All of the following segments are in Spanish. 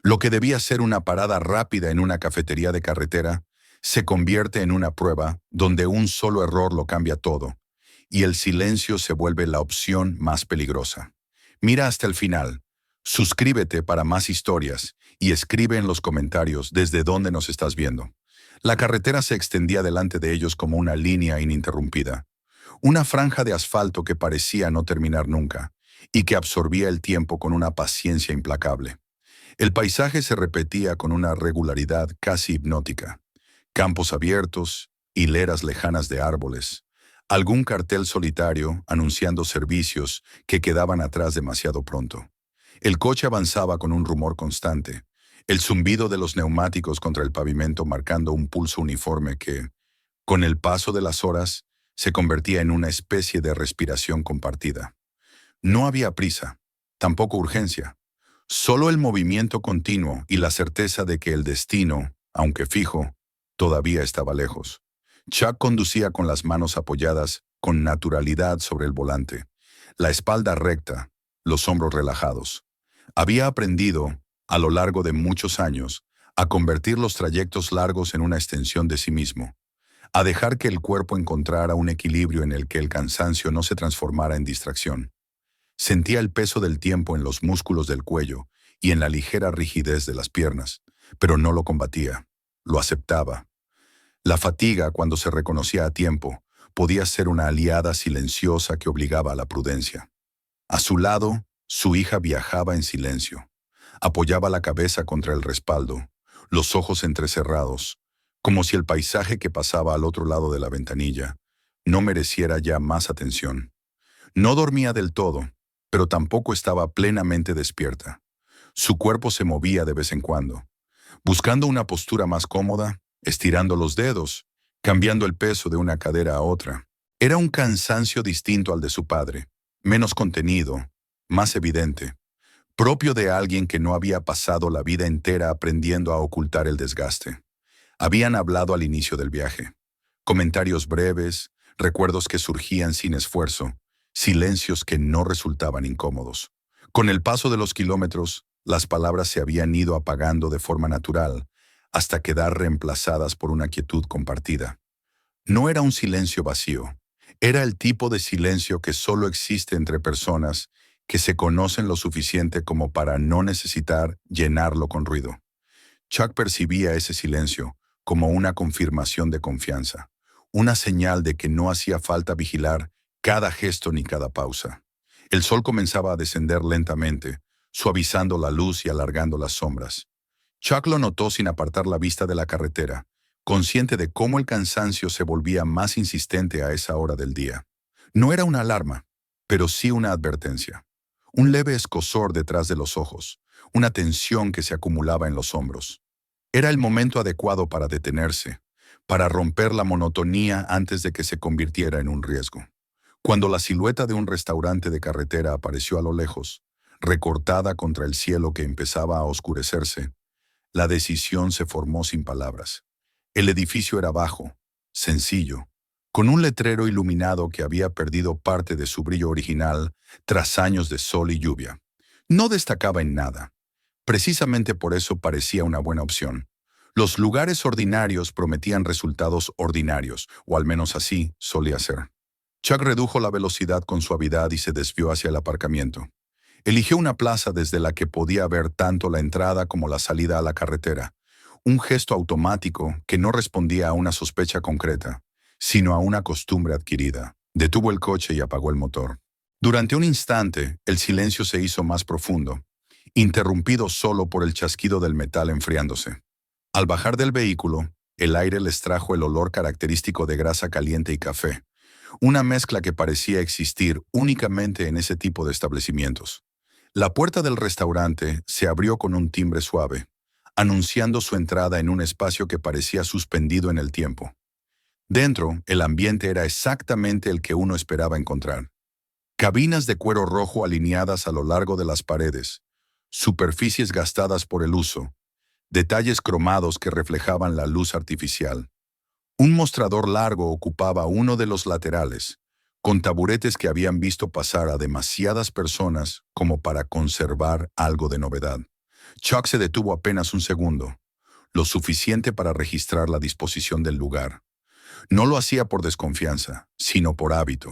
Lo que debía ser una parada rápida en una cafetería de carretera se convierte en una prueba donde un solo error lo cambia todo, y el silencio se vuelve la opción más peligrosa. Mira hasta el final. Suscríbete para más historias y escribe en los comentarios desde dónde nos estás viendo. La carretera se extendía delante de ellos como una línea ininterrumpida, una franja de asfalto que parecía no terminar nunca y que absorbía el tiempo con una paciencia implacable. El paisaje se repetía con una regularidad casi hipnótica. Campos abiertos, hileras lejanas de árboles, algún cartel solitario anunciando servicios que quedaban atrás demasiado pronto. El coche avanzaba con un rumor constante, el zumbido de los neumáticos contra el pavimento marcando un pulso uniforme que, con el paso de las horas, se convertía en una especie de respiración compartida. No había prisa, tampoco urgencia, solo el movimiento continuo y la certeza de que el destino, aunque fijo, todavía estaba lejos. Chuck conducía con las manos apoyadas con naturalidad sobre el volante, la espalda recta, los hombros relajados. Había aprendido, a lo largo de muchos años, a convertir los trayectos largos en una extensión de sí mismo, a dejar que el cuerpo encontrara un equilibrio en el que el cansancio no se transformara en distracción. Sentía el peso del tiempo en los músculos del cuello y en la ligera rigidez de las piernas, pero no lo combatía, lo aceptaba. La fatiga, cuando se reconocía a tiempo, podía ser una aliada silenciosa que obligaba a la prudencia. A su lado, su hija viajaba en silencio. Apoyaba la cabeza contra el respaldo, los ojos entrecerrados, como si el paisaje que pasaba al otro lado de la ventanilla no mereciera ya más atención. No dormía del todo, pero tampoco estaba plenamente despierta. Su cuerpo se movía de vez en cuando, buscando una postura más cómoda, estirando los dedos, cambiando el peso de una cadera a otra. Era un cansancio distinto al de su padre, menos contenido, más evidente, propio de alguien que no había pasado la vida entera aprendiendo a ocultar el desgaste. Habían hablado al inicio del viaje. Comentarios breves, recuerdos que surgían sin esfuerzo, silencios que no resultaban incómodos. Con el paso de los kilómetros, las palabras se habían ido apagando de forma natural, hasta quedar reemplazadas por una quietud compartida. No era un silencio vacío, era el tipo de silencio que solo existe entre personas que se conocen lo suficiente como para no necesitar llenarlo con ruido. Chuck percibía ese silencio como una confirmación de confianza, una señal de que no hacía falta vigilar cada gesto ni cada pausa. El sol comenzaba a descender lentamente, suavizando la luz y alargando las sombras. Chuck lo notó sin apartar la vista de la carretera, consciente de cómo el cansancio se volvía más insistente a esa hora del día. No era una alarma, pero sí una advertencia. Un leve escozor detrás de los ojos, una tensión que se acumulaba en los hombros. Era el momento adecuado para detenerse, para romper la monotonía antes de que se convirtiera en un riesgo. Cuando la silueta de un restaurante de carretera apareció a lo lejos, recortada contra el cielo que empezaba a oscurecerse, la decisión se formó sin palabras. El edificio era bajo, sencillo, con un letrero iluminado que había perdido parte de su brillo original tras años de sol y lluvia. No destacaba en nada. Precisamente por eso parecía una buena opción. Los lugares ordinarios prometían resultados ordinarios, o al menos así solía ser. Chuck redujo la velocidad con suavidad y se desvió hacia el aparcamiento. Eligió una plaza desde la que podía ver tanto la entrada como la salida a la carretera, un gesto automático que no respondía a una sospecha concreta, sino a una costumbre adquirida. Detuvo el coche y apagó el motor. Durante un instante, el silencio se hizo más profundo, interrumpido solo por el chasquido del metal enfriándose. Al bajar del vehículo, el aire les trajo el olor característico de grasa caliente y café, una mezcla que parecía existir únicamente en ese tipo de establecimientos. La puerta del restaurante se abrió con un timbre suave, anunciando su entrada en un espacio que parecía suspendido en el tiempo. Dentro, el ambiente era exactamente el que uno esperaba encontrar. Cabinas de cuero rojo alineadas a lo largo de las paredes, superficies gastadas por el uso, detalles cromados que reflejaban la luz artificial. Un mostrador largo ocupaba uno de los laterales, con taburetes que habían visto pasar a demasiadas personas como para conservar algo de novedad. Chuck se detuvo apenas un segundo, lo suficiente para registrar la disposición del lugar. No lo hacía por desconfianza, sino por hábito.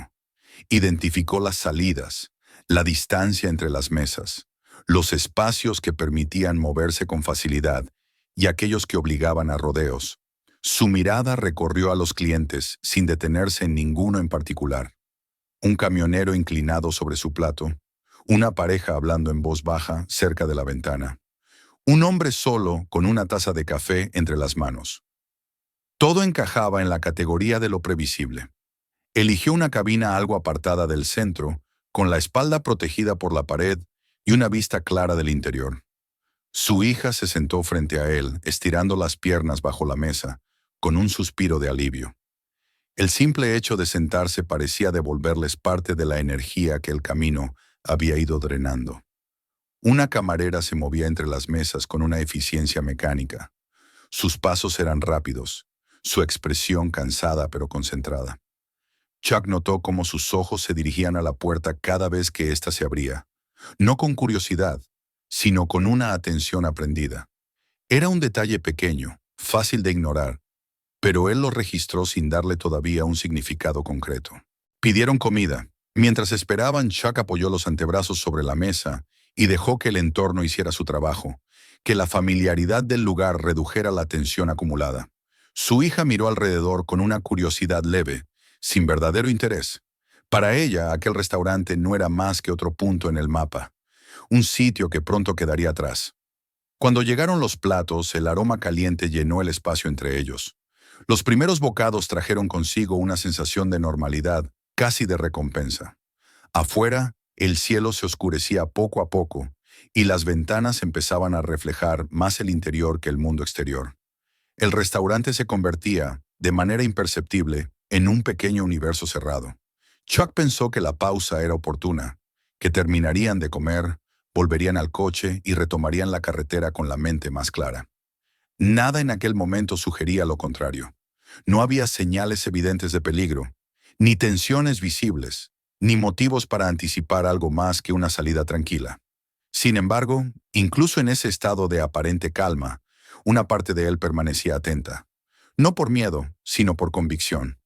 Identificó las salidas, la distancia entre las mesas, los espacios que permitían moverse con facilidad y aquellos que obligaban a rodeos. Su mirada recorrió a los clientes sin detenerse en ninguno en particular. Un camionero inclinado sobre su plato, una pareja hablando en voz baja cerca de la ventana, un hombre solo con una taza de café entre las manos. Todo encajaba en la categoría de lo previsible. Eligió una cabina algo apartada del centro, con la espalda protegida por la pared y una vista clara del interior. Su hija se sentó frente a él, estirando las piernas bajo la mesa, con un suspiro de alivio. El simple hecho de sentarse parecía devolverles parte de la energía que el camino había ido drenando. Una camarera se movía entre las mesas con una eficiencia mecánica. Sus pasos eran rápidos, su expresión cansada pero concentrada. Chuck notó cómo sus ojos se dirigían a la puerta cada vez que ésta se abría, no con curiosidad, sino con una atención aprendida. Era un detalle pequeño, fácil de ignorar, pero él lo registró sin darle todavía un significado concreto. Pidieron comida. Mientras esperaban, Chuck apoyó los antebrazos sobre la mesa y dejó que el entorno hiciera su trabajo, que la familiaridad del lugar redujera la tensión acumulada. Su hija miró alrededor con una curiosidad leve, sin verdadero interés. Para ella, aquel restaurante no era más que otro punto en el mapa, un sitio que pronto quedaría atrás. Cuando llegaron los platos, el aroma caliente llenó el espacio entre ellos. Los primeros bocados trajeron consigo una sensación de normalidad, casi de recompensa. Afuera, el cielo se oscurecía poco a poco, y las ventanas empezaban a reflejar más el interior que el mundo exterior. El restaurante se convertía, de manera imperceptible, en un pequeño universo cerrado. Chuck pensó que la pausa era oportuna, que terminarían de comer, volverían al coche y retomarían la carretera con la mente más clara. Nada en aquel momento sugería lo contrario. No había señales evidentes de peligro, ni tensiones visibles, ni motivos para anticipar algo más que una salida tranquila. Sin embargo, incluso en ese estado de aparente calma, una parte de él permanecía atenta. No por miedo, sino por convicción.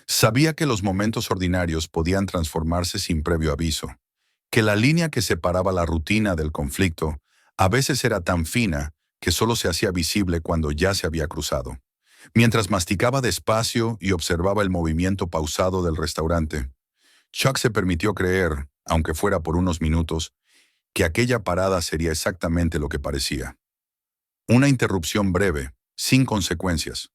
Sabía que los momentos ordinarios podían transformarse sin previo aviso, que la línea que separaba la rutina del conflicto a veces era tan fina que solo se hacía visible cuando ya se había cruzado. Mientras masticaba despacio y observaba el movimiento pausado del restaurante, Chuck se permitió creer, aunque fuera por unos minutos, que aquella parada sería exactamente lo que parecía. Una interrupción breve, sin consecuencias.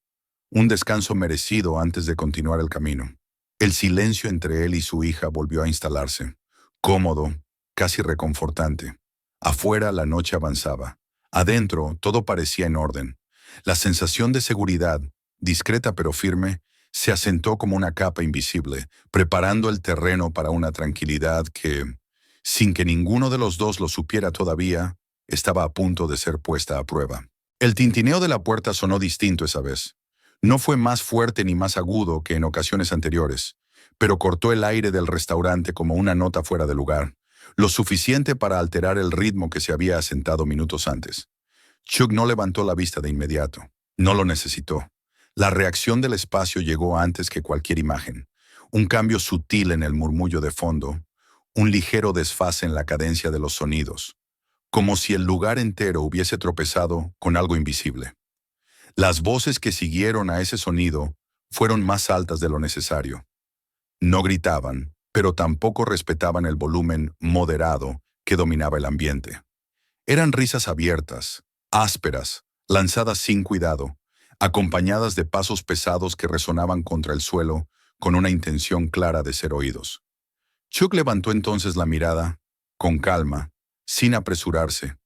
Un descanso merecido antes de continuar el camino. El silencio entre él y su hija volvió a instalarse, cómodo, casi reconfortante. Afuera la noche avanzaba. Adentro todo parecía en orden. La sensación de seguridad, discreta pero firme, se asentó como una capa invisible, preparando el terreno para una tranquilidad que, sin que ninguno de los dos lo supiera todavía, estaba a punto de ser puesta a prueba. El tintineo de la puerta sonó distinto esa vez. No fue más fuerte ni más agudo que en ocasiones anteriores, pero cortó el aire del restaurante como una nota fuera de lugar, lo suficiente para alterar el ritmo que se había asentado minutos antes. Chuck no levantó la vista de inmediato. No lo necesitó. La reacción del espacio llegó antes que cualquier imagen. Un cambio sutil en el murmullo de fondo, un ligero desfase en la cadencia de los sonidos, como si el lugar entero hubiese tropezado con algo invisible. Las voces que siguieron a ese sonido fueron más altas de lo necesario. No gritaban, pero tampoco respetaban el volumen moderado que dominaba el ambiente. Eran risas abiertas, ásperas, lanzadas sin cuidado, acompañadas de pasos pesados que resonaban contra el suelo con una intención clara de ser oídos. Chuck levantó entonces la mirada, con calma, sin apresurarse,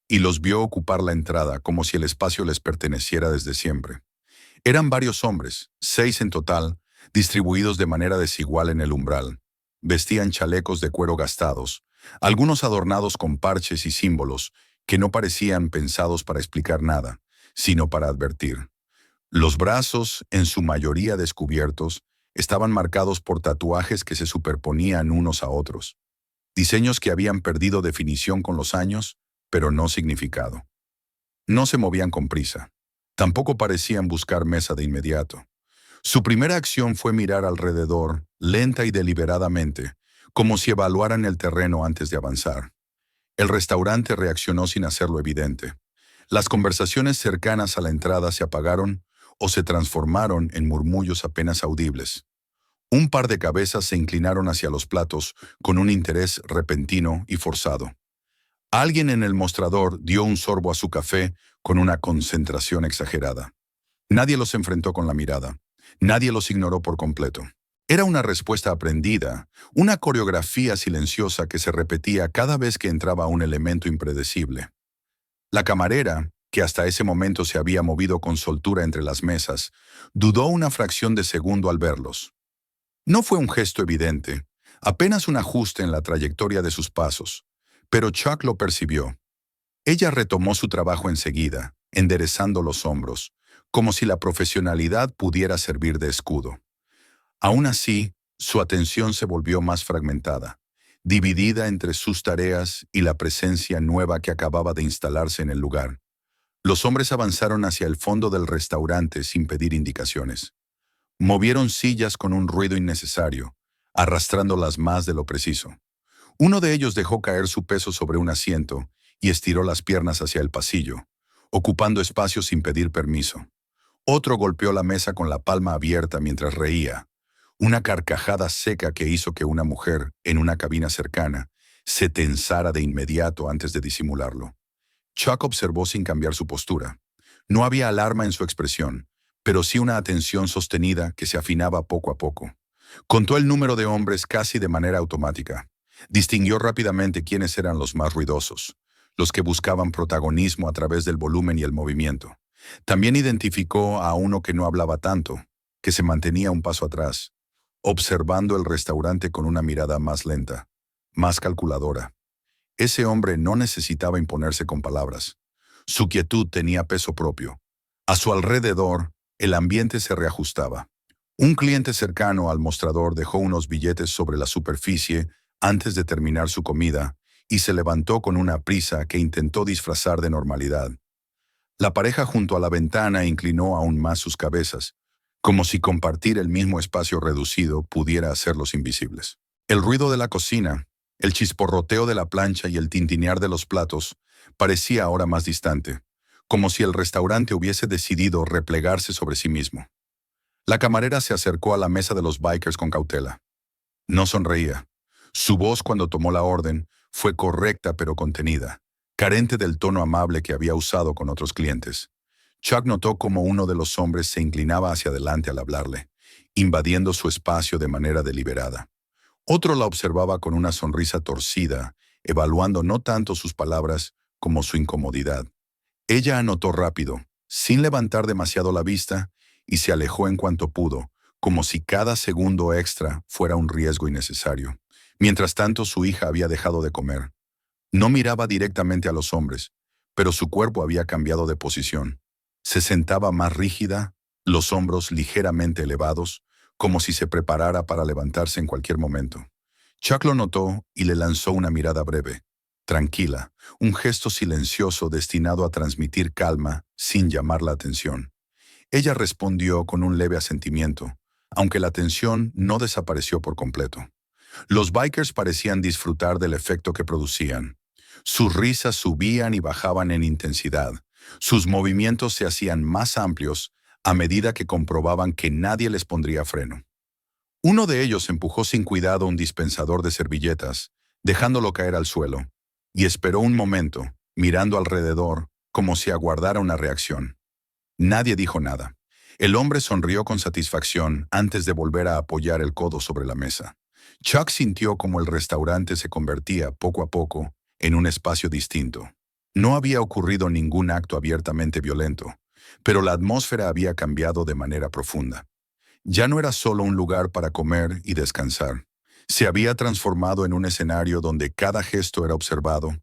y los vio ocupar la entrada como si el espacio les perteneciera desde siempre. Eran varios hombres, 6 en total, distribuidos de manera desigual en el umbral. Vestían chalecos de cuero gastados, algunos adornados con parches y símbolos que no parecían pensados para explicar nada, sino para advertir. Los brazos, en su mayoría descubiertos, estaban marcados por tatuajes que se superponían unos a otros. Diseños que habían perdido definición con los años, pero no significado. No se movían con prisa. Tampoco parecían buscar mesa de inmediato. Su primera acción fue mirar alrededor, lenta y deliberadamente, como si evaluaran el terreno antes de avanzar. El restaurante reaccionó sin hacerlo evidente. Las conversaciones cercanas a la entrada se apagaron o se transformaron en murmullos apenas audibles. Un par de cabezas se inclinaron hacia los platos con un interés repentino y forzado. Alguien en el mostrador dio un sorbo a su café con una concentración exagerada. Nadie los enfrentó con la mirada. Nadie los ignoró por completo. Era una respuesta aprendida, una coreografía silenciosa que se repetía cada vez que entraba un elemento impredecible. La camarera, que hasta ese momento se había movido con soltura entre las mesas, dudó una fracción de segundo al verlos. No fue un gesto evidente, apenas un ajuste en la trayectoria de sus pasos, pero Chuck lo percibió. Ella retomó su trabajo enseguida, enderezando los hombros, como si la profesionalidad pudiera servir de escudo. Aún así, su atención se volvió más fragmentada, dividida entre sus tareas y la presencia nueva que acababa de instalarse en el lugar. Los hombres avanzaron hacia el fondo del restaurante sin pedir indicaciones. Movieron sillas con un ruido innecesario, arrastrándolas más de lo preciso. Uno de ellos dejó caer su peso sobre un asiento y estiró las piernas hacia el pasillo, ocupando espacio sin pedir permiso. Otro golpeó la mesa con la palma abierta mientras reía, una carcajada seca que hizo que una mujer, en una cabina cercana, se tensara de inmediato antes de disimularlo. Chuck observó sin cambiar su postura. No había alarma en su expresión, pero sí una atención sostenida que se afinaba poco a poco. Contó el número de hombres casi de manera automática. Distinguió rápidamente quiénes eran los más ruidosos, los que buscaban protagonismo a través del volumen y el movimiento. También identificó a uno que no hablaba tanto, que se mantenía un paso atrás, observando el restaurante con una mirada más lenta, más calculadora. Ese hombre no necesitaba imponerse con palabras. Su quietud tenía peso propio. A su alrededor, el ambiente se reajustaba. Un cliente cercano al mostrador dejó unos billetes sobre la superficie antes de terminar su comida y se levantó con una prisa que intentó disfrazar de normalidad. La pareja junto a la ventana inclinó aún más sus cabezas, como si compartir el mismo espacio reducido pudiera hacerlos invisibles. El ruido de la cocina, el chisporroteo de la plancha y el tintinear de los platos parecía ahora más distante, como si el restaurante hubiese decidido replegarse sobre sí mismo. La camarera se acercó a la mesa de los bikers con cautela. No sonreía. Su voz cuando tomó la orden fue correcta pero contenida, carente del tono amable que había usado con otros clientes. Chuck notó cómo uno de los hombres se inclinaba hacia adelante al hablarle, invadiendo su espacio de manera deliberada. Otro la observaba con una sonrisa torcida, evaluando no tanto sus palabras como su incomodidad. Ella anotó rápido, sin levantar demasiado la vista, y se alejó en cuanto pudo, como si cada segundo extra fuera un riesgo innecesario. Mientras tanto, su hija había dejado de comer. No miraba directamente a los hombres, pero su cuerpo había cambiado de posición. Se sentaba más rígida, los hombros ligeramente elevados, como si se preparara para levantarse en cualquier momento. Chuck lo notó y le lanzó una mirada breve, tranquila, un gesto silencioso destinado a transmitir calma sin llamar la atención. Ella respondió con un leve asentimiento, aunque la tensión no desapareció por completo. Los bikers parecían disfrutar del efecto que producían. Sus risas subían y bajaban en intensidad. Sus movimientos se hacían más amplios a medida que comprobaban que nadie les pondría freno. Uno de ellos empujó sin cuidado un dispensador de servilletas, dejándolo caer al suelo, y esperó un momento, mirando alrededor, como si aguardara una reacción. Nadie dijo nada. El hombre sonrió con satisfacción antes de volver a apoyar el codo sobre la mesa. Chuck sintió como el restaurante se convertía, poco a poco, en un espacio distinto. No había ocurrido ningún acto abiertamente violento, pero la atmósfera había cambiado de manera profunda. Ya no era solo un lugar para comer y descansar. Se había transformado en un escenario donde cada gesto era observado,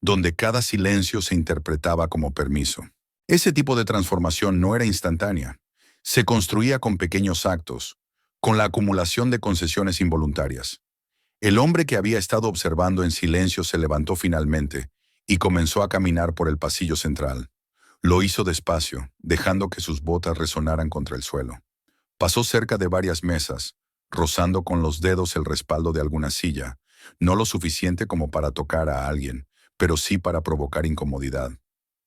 donde cada silencio se interpretaba como permiso. Ese tipo de transformación no era instantánea. Se construía con pequeños actos, con la acumulación de concesiones involuntarias. El hombre que había estado observando en silencio se levantó finalmente y comenzó a caminar por el pasillo central. Lo hizo despacio, dejando que sus botas resonaran contra el suelo. Pasó cerca de varias mesas, rozando con los dedos el respaldo de alguna silla, no lo suficiente como para tocar a alguien, pero sí para provocar incomodidad.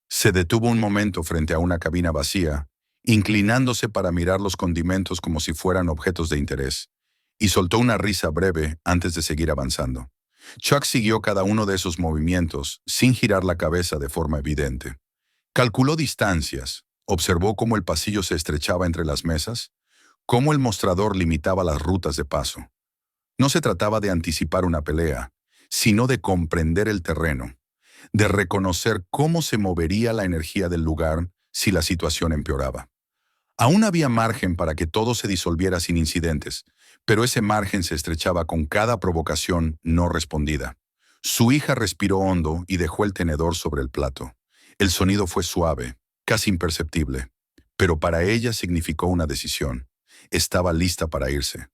Se detuvo un momento frente a una cabina vacía, inclinándose para mirar los condimentos como si fueran objetos de interés, y soltó una risa breve antes de seguir avanzando. Chuck siguió cada uno de esos movimientos sin girar la cabeza de forma evidente. Calculó distancias, observó cómo el pasillo se estrechaba entre las mesas, cómo el mostrador limitaba las rutas de paso. No se trataba de anticipar una pelea, sino de comprender el terreno, de reconocer cómo se movería la energía del lugar si la situación empeoraba. Aún había margen para que todo se disolviera sin incidentes, pero ese margen se estrechaba con cada provocación no respondida. Su hija respiró hondo y dejó el tenedor sobre el plato. El sonido fue suave, casi imperceptible, pero para ella significó una decisión. Estaba lista para irse.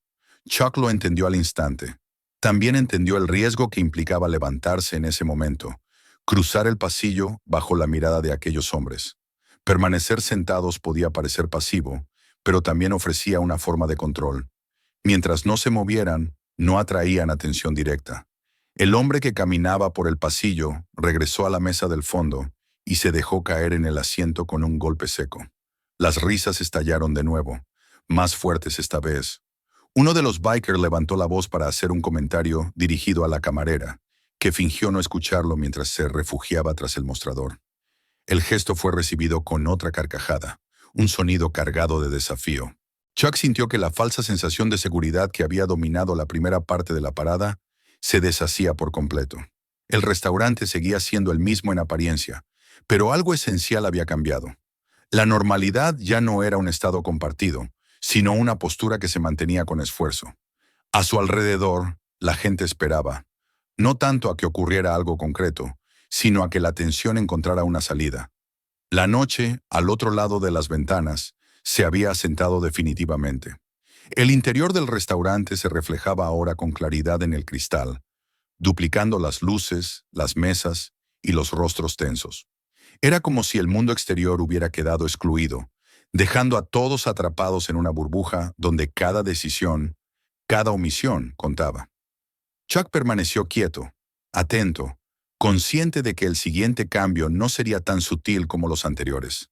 Chuck lo entendió al instante. También entendió el riesgo que implicaba levantarse en ese momento, cruzar el pasillo bajo la mirada de aquellos hombres. Permanecer sentados podía parecer pasivo, pero también ofrecía una forma de control. Mientras no se movieran, no atraían atención directa. El hombre que caminaba por el pasillo regresó a la mesa del fondo y se dejó caer en el asiento con un golpe seco. Las risas estallaron de nuevo, más fuertes esta vez. Uno de los bikers levantó la voz para hacer un comentario dirigido a la camarera, que fingió no escucharlo mientras se refugiaba tras el mostrador. El gesto fue recibido con otra carcajada, un sonido cargado de desafío. Chuck sintió que la falsa sensación de seguridad que había dominado la primera parte de la parada se deshacía por completo. El restaurante seguía siendo el mismo en apariencia, pero algo esencial había cambiado. La normalidad ya no era un estado compartido, sino una postura que se mantenía con esfuerzo. A su alrededor, la gente esperaba, no tanto a que ocurriera algo concreto, sino a que la tensión encontrara una salida. La noche, al otro lado de las ventanas, se había asentado definitivamente. El interior del restaurante se reflejaba ahora con claridad en el cristal, duplicando las luces, las mesas y los rostros tensos. Era como si el mundo exterior hubiera quedado excluido, dejando a todos atrapados en una burbuja donde cada decisión, cada omisión contaba. Chuck permaneció quieto, atento, consciente de que el siguiente cambio no sería tan sutil como los anteriores.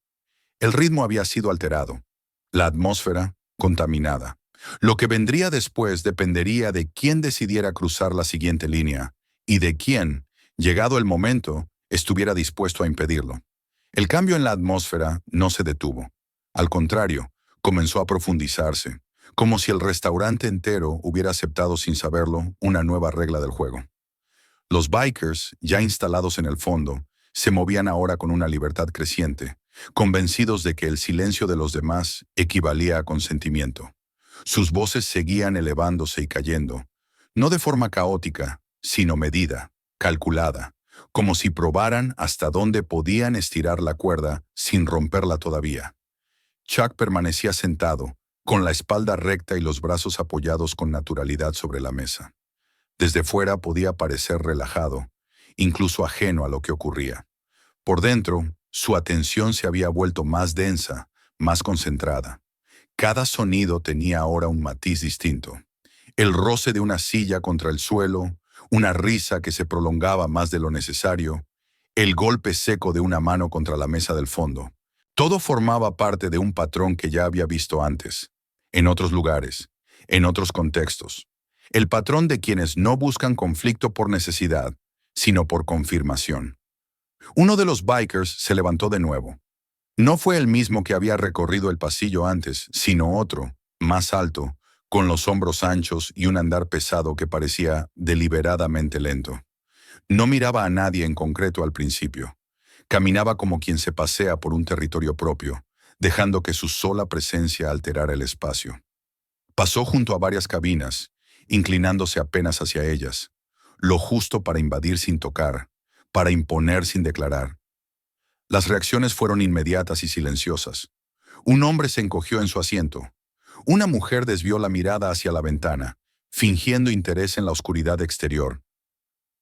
El ritmo había sido alterado, la atmósfera contaminada. Lo que vendría después dependería de quién decidiera cruzar la siguiente línea y de quién, llegado el momento, estuviera dispuesto a impedirlo. El cambio en la atmósfera no se detuvo. Al contrario, comenzó a profundizarse, como si el restaurante entero hubiera aceptado sin saberlo una nueva regla del juego. Los bikers, ya instalados en el fondo, se movían ahora con una libertad creciente, convencidos de que el silencio de los demás equivalía a consentimiento. Sus voces seguían elevándose y cayendo, no de forma caótica, sino medida, calculada, como si probaran hasta dónde podían estirar la cuerda sin romperla todavía. Chuck permanecía sentado, con la espalda recta y los brazos apoyados con naturalidad sobre la mesa. Desde fuera podía parecer relajado, incluso ajeno a lo que ocurría. Por dentro, su atención se había vuelto más densa, más concentrada. Cada sonido tenía ahora un matiz distinto. El roce de una silla contra el suelo, una risa que se prolongaba más de lo necesario, el golpe seco de una mano contra la mesa del fondo. Todo formaba parte de un patrón que ya había visto antes, en otros lugares, en otros contextos. El patrón de quienes no buscan conflicto por necesidad, sino por confirmación. Uno de los bikers se levantó de nuevo. No fue el mismo que había recorrido el pasillo antes, sino otro, más alto, con los hombros anchos y un andar pesado que parecía deliberadamente lento. No miraba a nadie en concreto al principio. Caminaba como quien se pasea por un territorio propio, dejando que su sola presencia alterara el espacio. Pasó junto a varias cabinas, inclinándose apenas hacia ellas, lo justo para invadir sin tocar, para imponer sin declarar. Las reacciones fueron inmediatas y silenciosas. Un hombre se encogió en su asiento. Una mujer desvió la mirada hacia la ventana, fingiendo interés en la oscuridad exterior.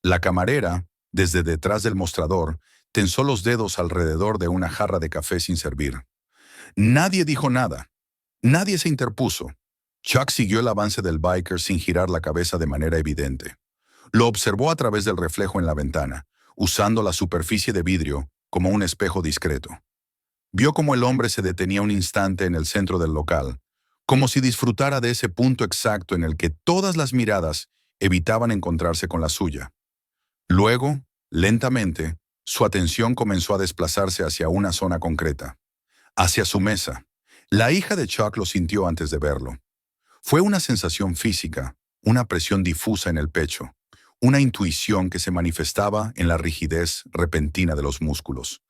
La camarera, Desde detrás del mostrador, tensó los dedos alrededor de una jarra de café sin servir. Nadie dijo nada. Nadie se interpuso. Chuck siguió el avance del biker sin girar la cabeza de manera evidente. Lo observó a través del reflejo en la ventana, usando la superficie de vidrio como un espejo discreto. Vio cómo el hombre se detenía un instante en el centro del local, como si disfrutara de ese punto exacto en el que todas las miradas evitaban encontrarse con la suya. Luego, lentamente, su atención comenzó a desplazarse hacia una zona concreta, hacia su mesa. La hija de Chuck lo sintió antes de verlo. Fue una sensación física, una presión difusa en el pecho, una intuición que se manifestaba en la rigidez repentina de los músculos.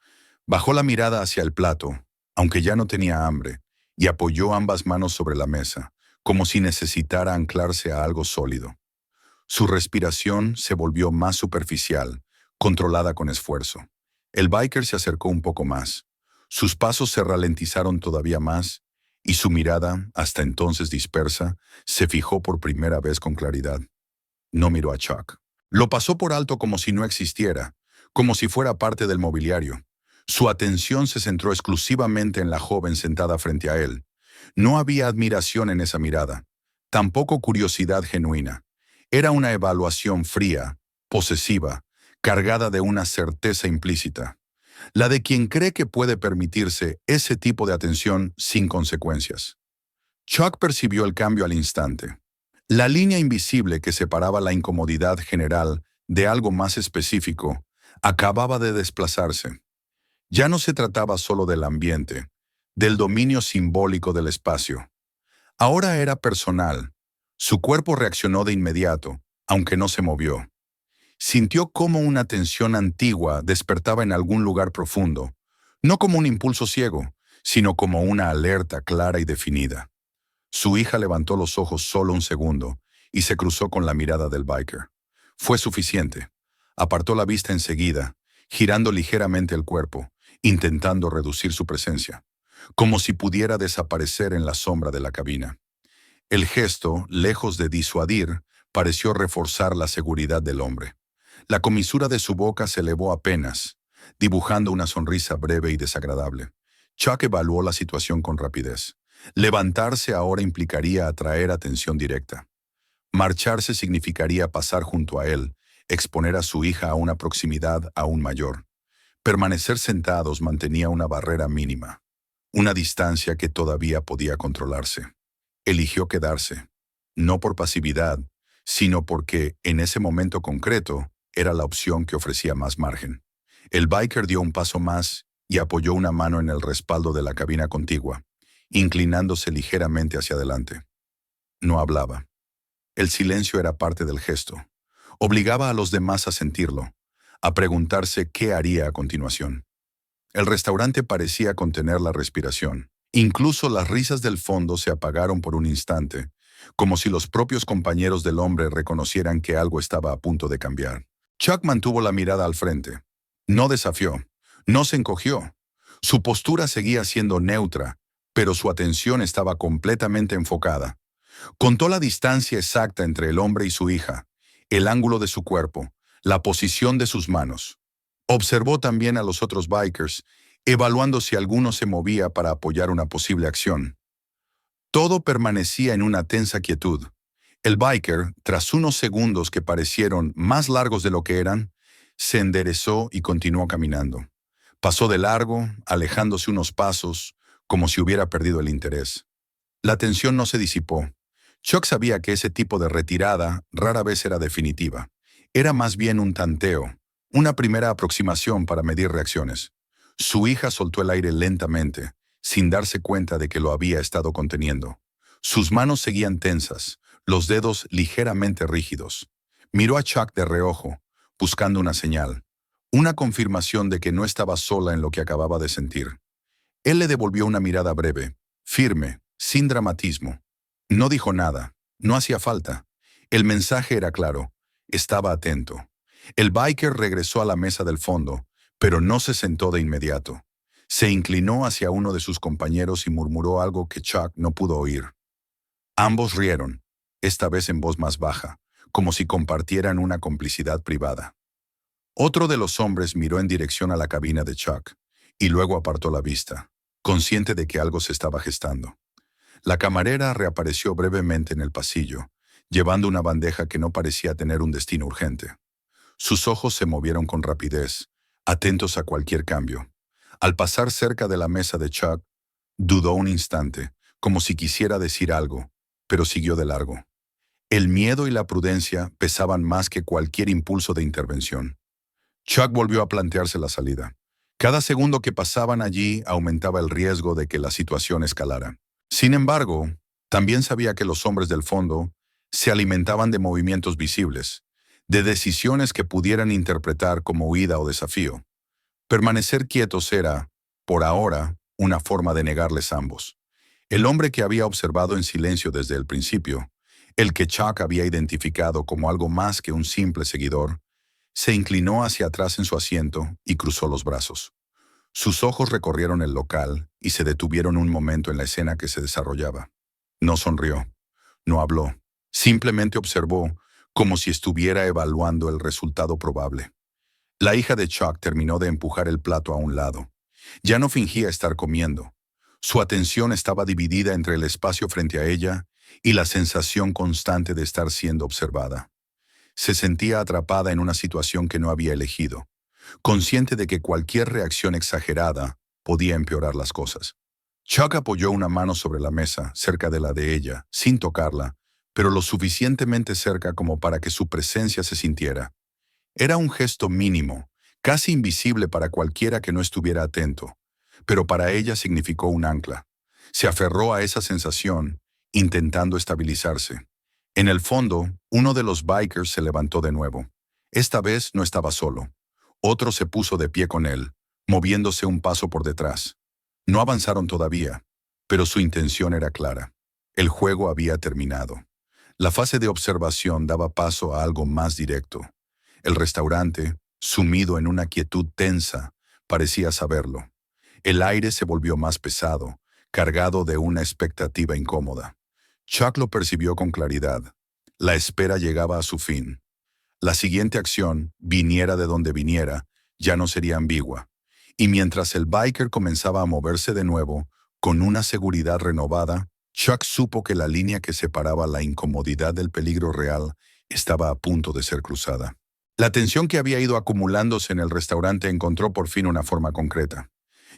Bajó la mirada hacia el plato, aunque ya no tenía hambre, y apoyó ambas manos sobre la mesa, como si necesitara anclarse a algo sólido. Su respiración se volvió más superficial, controlada con esfuerzo. El biker se acercó un poco más. Sus pasos se ralentizaron todavía más, y su mirada, hasta entonces dispersa, se fijó por primera vez con claridad. No miró a Chuck. Lo pasó por alto como si no existiera, como si fuera parte del mobiliario. Su atención se centró exclusivamente en la joven sentada frente a él. No había admiración en esa mirada, tampoco curiosidad genuina. Era una evaluación fría, posesiva, cargada de una certeza implícita, la de quien cree que puede permitirse ese tipo de atención sin consecuencias. Chuck percibió el cambio al instante. La línea invisible que separaba la incomodidad general de algo más específico acababa de desplazarse. Ya no se trataba solo del ambiente, del dominio simbólico del espacio. Ahora era personal. Su cuerpo reaccionó de inmediato, aunque no se movió. Sintió como una tensión antigua despertaba en algún lugar profundo, no como un impulso ciego, sino como una alerta clara y definida. Su hija levantó los ojos solo un segundo y se cruzó con la mirada del biker. Fue suficiente. Apartó la vista enseguida, girando ligeramente el cuerpo, intentando reducir su presencia, como si pudiera desaparecer en la sombra de la cabina. El gesto, lejos de disuadir, pareció reforzar la seguridad del hombre. La comisura de su boca se elevó apenas, dibujando una sonrisa breve y desagradable. Chuck evaluó la situación con rapidez. Levantarse ahora implicaría atraer atención directa. Marcharse significaría pasar junto a él, exponer a su hija a una proximidad aún mayor. Permanecer sentados mantenía una barrera mínima, una distancia que todavía podía controlarse. Eligió quedarse, no por pasividad, sino porque, en ese momento concreto, era la opción que ofrecía más margen. El biker dio un paso más y apoyó una mano en el respaldo de la cabina contigua, inclinándose ligeramente hacia adelante. No hablaba. El silencio era parte del gesto. Obligaba a los demás a sentirlo, a preguntarse qué haría a continuación. El restaurante parecía contener la respiración. Incluso las risas del fondo se apagaron por un instante, como si los propios compañeros del hombre reconocieran que algo estaba a punto de cambiar. Chuck mantuvo la mirada al frente. No desafió, no se encogió. Su postura seguía siendo neutra, pero su atención estaba completamente enfocada. Contó la distancia exacta entre el hombre y su hija, el ángulo de su cuerpo, la posición de sus manos. Observó también a los otros bikers, evaluando si alguno se movía para apoyar una posible acción. Todo permanecía en una tensa quietud. El biker, tras unos segundos que parecieron más largos de lo que eran, se enderezó y continuó caminando. Pasó de largo, alejándose unos pasos, como si hubiera perdido el interés. La tensión no se disipó. Chuck sabía que ese tipo de retirada rara vez era definitiva. Era más bien un tanteo, una primera aproximación para medir reacciones. Su hija soltó el aire lentamente, sin darse cuenta de que lo había estado conteniendo. Sus manos seguían tensas, los dedos ligeramente rígidos. Miró a Chuck de reojo, buscando una señal, una confirmación de que no estaba sola en lo que acababa de sentir. Él le devolvió una mirada breve, firme, sin dramatismo. No dijo nada, no hacía falta. El mensaje era claro, estaba atento. El biker regresó a la mesa del fondo, pero no se sentó de inmediato. Se inclinó hacia uno de sus compañeros y murmuró algo que Chuck no pudo oír. Ambos rieron, esta vez en voz más baja, como si compartieran una complicidad privada. Otro de los hombres miró en dirección a la cabina de Chuck y luego apartó la vista, consciente de que algo se estaba gestando. La camarera reapareció brevemente en el pasillo, llevando una bandeja que no parecía tener un destino urgente. Sus ojos se movieron con rapidez, atentos a cualquier cambio. Al pasar cerca de la mesa de Chuck, dudó un instante, como si quisiera decir algo, pero siguió de largo. El miedo y la prudencia pesaban más que cualquier impulso de intervención. Chuck volvió a plantearse la salida. Cada segundo que pasaban allí aumentaba el riesgo de que la situación escalara. Sin embargo, también sabía que los hombres del fondo se alimentaban de movimientos visibles, de decisiones que pudieran interpretar como huida o desafío. Permanecer quietos era, por ahora, una forma de negarles ambos. El hombre que había observado en silencio desde el principio, el que Chuck había identificado como algo más que un simple seguidor, se inclinó hacia atrás en su asiento y cruzó los brazos. Sus ojos recorrieron el local y se detuvieron un momento en la escena que se desarrollaba. No sonrió, no habló, simplemente observó como si estuviera evaluando el resultado probable. La hija de Chuck terminó de empujar el plato a un lado. Ya no fingía estar comiendo. Su atención estaba dividida entre el espacio frente a ella y la sensación constante de estar siendo observada. Se sentía atrapada en una situación que no había elegido, consciente de que cualquier reacción exagerada podía empeorar las cosas. Chuck apoyó una mano sobre la mesa, cerca de la de ella, sin tocarla, pero lo suficientemente cerca como para que su presencia se sintiera. Era un gesto mínimo, casi invisible para cualquiera que no estuviera atento, pero para ella significó un ancla. Se aferró a esa sensación, intentando estabilizarse. En el fondo, uno de los bikers se levantó de nuevo. Esta vez no estaba solo. Otro se puso de pie con él, moviéndose un paso por detrás. No avanzaron todavía, pero su intención era clara. El juego había terminado. La fase de observación daba paso a algo más directo. El restaurante, sumido en una quietud tensa, parecía saberlo. El aire se volvió más pesado, cargado de una expectativa incómoda. Chuck lo percibió con claridad. La espera llegaba a su fin. La siguiente acción, viniera de donde viniera, ya no sería ambigua. Y mientras el biker comenzaba a moverse de nuevo, con una seguridad renovada, Chuck supo que la línea que separaba la incomodidad del peligro real estaba a punto de ser cruzada. La tensión que había ido acumulándose en el restaurante encontró por fin una forma concreta.